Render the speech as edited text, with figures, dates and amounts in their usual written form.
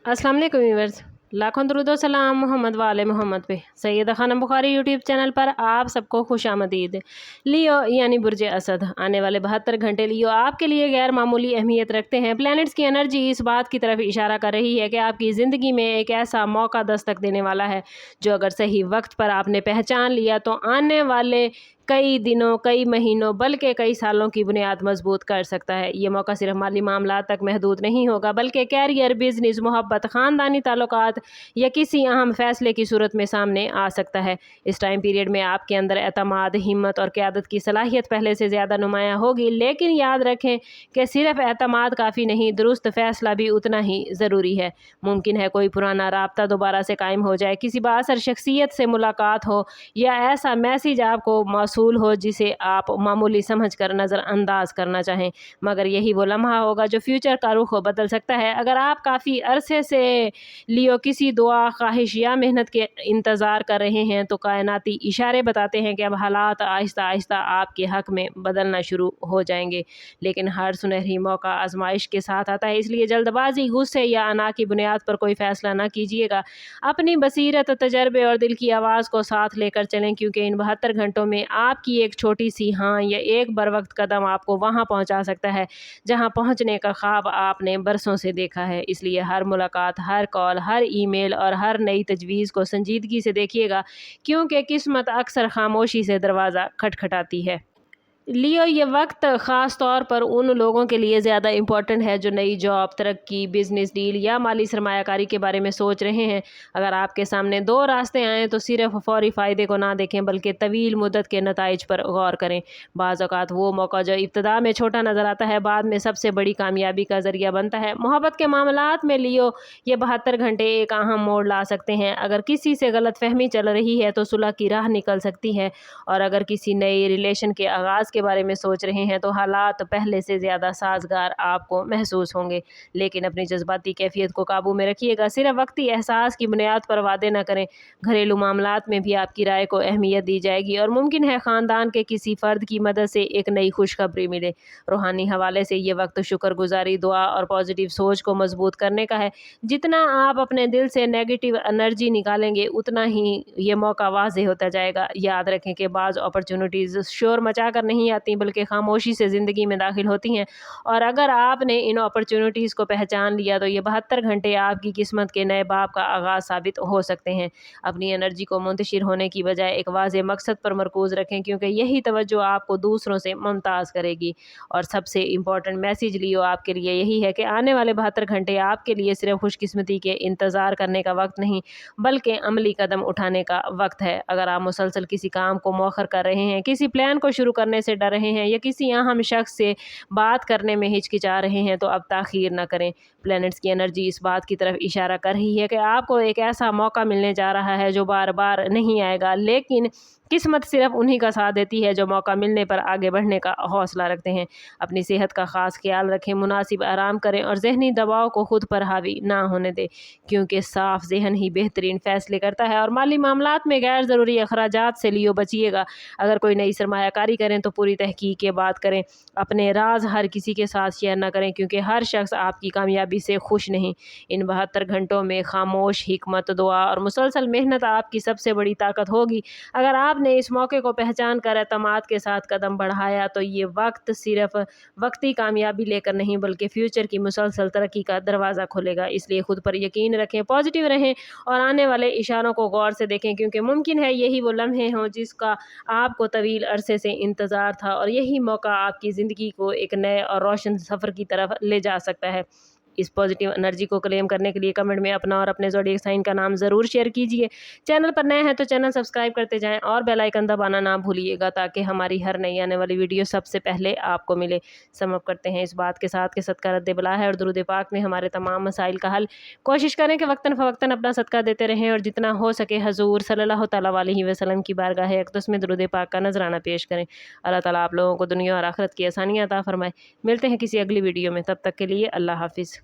अस्सलाम वालेकुम व्यूअर्स, लाखों दरूद व सलाम मोहम्मद वाले मोहम्मद पे। सैयदा खानम बुखारी यूट्यूब चैनल पर आप सबको खुशामदीद। लियो यानी बुर्ज असद आने वाले 72 घंटे लियो आपके लिए गैर मामूली अहमियत रखते हैं। प्लैनेट्स की एनर्जी इस बात की तरफ इशारा कर रही है कि आपकी ज़िंदगी में एक ऐसा मौका दस्तक देने वाला है जो अगर सही वक्त पर आपने पहचान लिया तो आने वाले कई दिनों, कई महीनों, बल्कि कई सालों की बुनियाद मजबूत कर सकता है। ये मौका सिर्फ माली मामला तक महदूद नहीं होगा, बल्कि कैरियर, बिजनेस, मोहब्बत, ख़ानदानी ताल्लुकात या किसी अहम फैसले की सूरत में सामने आ सकता है। इस टाइम पीरियड में आपके अंदर एतमाद, हिम्मत और क़यादत की सलाहियत पहले से ज़्यादा नुमायाँ होगी। लेकिन याद रखें कि सिर्फ एतमाद काफ़ी नहीं, दुरुस्त फ़ैसला भी उतना ही ज़रूरी है। मुमकिन है कोई पुराना राब्ता दोबारा से कायम हो जाए, किसी बाअसर शख्सियत से मुलाकात हो या ऐसा मैसेज आपको मौसूल हो जिसे आप मामूली समझकर नज़रअंदाज करना चाहें, मगर यही वो लम्हा होगा जो फ्यूचर का रुख बदल सकता है। अगर आप काफ़ी अरसे से लियो किसी दुआ, ख्वाहिश या मेहनत के इंतज़ार कर रहे हैं तो कायनाती इशारे बताते हैं कि अब हालात आहिस्ता आहिस्ता आपके हक़ में बदलना शुरू हो जाएंगे। लेकिन हर सुनहरी मौका आजमाइश के साथ आता है, इसलिए जल्दबाजी, गुस्से या अना की बुनियाद पर कोई फ़ैसला ना कीजिएगा। अपनी बसीरत, तजर्बे और दिल की आवाज़ को साथ लेकर चलें, क्योंकि इन 72 घंटों में आपकी एक छोटी सी हाँ या एक बरवक्त कदम आपको वहाँ पहुँचा सकता है जहाँ पहुँचने का ख्वाब आपने बरसों से देखा है। इसलिए हर मुलाकात, हर कॉल, हर ईमेल और हर नई तजवीज़ को संजीदगी से देखिएगा, क्योंकि किस्मत अक्सर खामोशी से दरवाज़ा खटखटाती है। लियो, ये वक्त ख़ास तौर पर उन लोगों के लिए ज़्यादा इम्पोर्टेंट है जो नई जॉब, तरक्की, बिज़नेस डील या माली सरमायाकारी के बारे में सोच रहे हैं। अगर आपके सामने दो रास्ते आएँ तो सिर्फ फ़ौरी फ़ायदे को ना देखें, बल्कि तवील मुद्दत के नताइज पर गौर करें। बाज़ औक़ात वो मौका जो इब्तिदा में छोटा नज़र आता है, बाद में सबसे बड़ी कामयाबी का ज़रिया बनता है। मोहब्बत के मामलात में लियो, ये 72 घंटे एक अहम मोड़ ला सकते हैं। अगर किसी से गलतफ़हमी चल रही है तो सुलह की राह निकल सकती है, और अगर किसी नई रिलेशन के आगाज़ के बारे में सोच रहे हैं तो हालात पहले से ज़्यादा साजगार आपको महसूस होंगे। लेकिन अपनी जज्बाती कैफियत को काबू में रखिएगा, सिर्फ वक्ती एहसास की बुनियाद पर वादे न करें। घरेलू मामलात में भी आपकी राय को अहमियत दी जाएगी, और मुमकिन है ख़ानदान के किसी फ़र्द की मदद से एक नई खुशखबरी मिले। रूहानी हवाले से ये वक्त शुक्रगुजारी, दुआ और पॉजिटिव सोच को मजबूत करने का है। जितना आप अपने दिल से नेगेटिव एनर्जी निकालेंगे, उतना ही ये मौका वाज़ेह होता जाएगा। याद रखें कि बाज़ अपॉर्चुनिटीज़ शोर मचा कर नहीं आती, बल्कि खामोशी से ज़िंदगी में दाखिल होती हैं। और अगर आपने इन अपॉर्चुनिटीज़ को पहचान लिया तो ये 72 घंटे आपकी किस्मत के नए बाब का आगाज़ साबित हो सकते हैं। अपनी एनर्जी को मुंतशिर होने की बजाय एक वाज़ेह मकसद पर मरकूज़ रखें, क्योंकि यही तवज्जो आपको दूसरों से मुमताज़ करेगी। और सबसे इम्पॉर्टेंट मैसेज लियो आपके लिए यही है कि आने वाले 72 घंटे आपके लिए सिर्फ खुशकिस्मती के इंतज़ार करने का वक्त नहीं, बल्कि अमली कदम उठाने का वक्त है। अगर आप मुसलसल किसी काम को मौखर कर रहे हैं, किसी प्लान को शुरू करने से डर रहे हैं या किसी अहम शख्स से बात करने में हिचकिचा रहे हैं, तो अब ताख़ीर न करें। प्लैनेट्स की एनर्जी इस बात की तरफ इशारा कर रही है कि आपको एक ऐसा मौका मिलने जा रहा है जो बार बार नहीं आएगा, लेकिन किस्मत सिर्फ उन्हीं का साथ देती है जो मौका मिलने पर आगे बढ़ने का हौसला रखते हैं। अपनी सेहत का ख़ास ख्याल रखें, मुनासिब आराम करें और ज़हनी दबाव को खुद पर हावी ना होने दें, क्योंकि साफ़ ज़हन ही बेहतरीन फ़ैसले करता है। और माली मामलात में गैर ज़रूरी अखराजात से लियो बचिएगा। अगर कोई नई सरमायाकारी करें तो पूरी तहकीक के बात करें। अपने राज हर किसी के साथ शेयर ना करें, क्योंकि हर शख्स आपकी कामयाबी से खुश नहीं। इन 72 घंटों में खामोश हिकमत, दुआ और मुसलसल मेहनत आपकी सबसे बड़ी ताकत होगी। अगर आपने इस मौके को पहचान कर एतमाद के साथ कदम बढ़ाया तो ये वक्त सिर्फ वक्ती कामयाबी लेकर नहीं, बल्कि फ्यूचर की मुसलसल तरक्की का दरवाज़ा खोलेगा। इसलिए खुद पर यकीन रखें, पॉजिटिव रहें और आने वाले इशारों को गौर से देखें, क्योंकि मुमकिन है यही वो लम्हे हों जिसका आपको तवील अरसे से इंतज़ार था, और यही मौका आपकी ज़िंदगी को एक नए और रोशन सफ़र की तरफ ले जा सकता है। इस पॉजिटिव एनर्जी को क्लेम करने के लिए कमेंट में अपना और अपने ज़ोडिएक साइन का नाम ज़रूर शेयर कीजिए। चैनल पर नए हैं तो चैनल सब्सक्राइब करते जाएं और बेल आइकन दबाना ना भूलिएगा, ताकि हमारी हर नई आने वाली वीडियो सबसे पहले आपको मिले। समअप करते हैं इस बात के साथ कि सदका रद्द बला है और दुरूद पाक में हमारे तमाम मसाइल का हल। कोशिश करें कि वक्तन फ़वक्तन अपना सदका देते रहें और जितना हो सके हजूर सल्लल्लाहु तआला अलैहि वसल्लम की बारगाह अक़दस में दुरूद पाक का नजराना पेश करें। अल्लाह ताला आप लोगों को दुनिया और आखिरत की आसानियाँ अता फरमाए। मिलते हैं किसी अगली वीडियो में, तब तक के लिए अल्लाह हाफ़िज़।